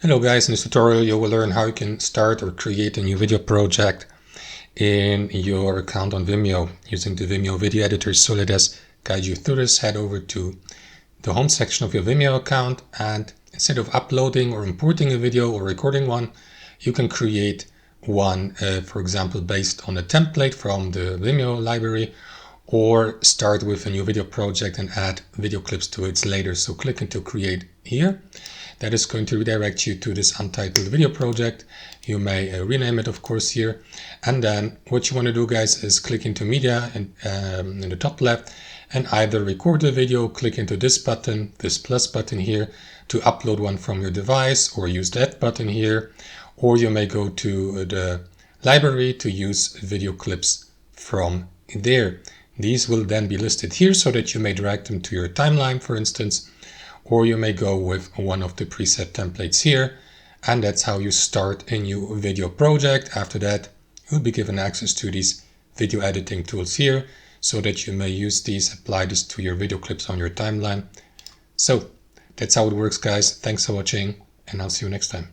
Hello guys, in this tutorial you will learn how you can start or create a new video project in your account on Vimeo using the Vimeo video editor. So let us guide you through this. Head over to the home section of your Vimeo account, and instead of uploading or importing a video or recording one, you can create one, for example, based on a template from the Vimeo library, or start with a new video project and add video clips to it later. So click into create here. That is going to redirect you to this untitled video project. You may rename it, of course, here. And then what you want to do, guys, is click into media in the top left and either record the video, click into this button, this plus button here, to upload one from your device, or use that button here. Or you may go to the library to use video clips from there. These will then be listed here so that you may drag them to your timeline, for instance. Or you may go with one of the preset templates here, and that's how you start a new video project. After that, you'll be given access to these video editing tools here, so that you may use these, apply this to your video clips on your timeline. So that's how it works, guys. Thanks for watching, and I'll see you next time.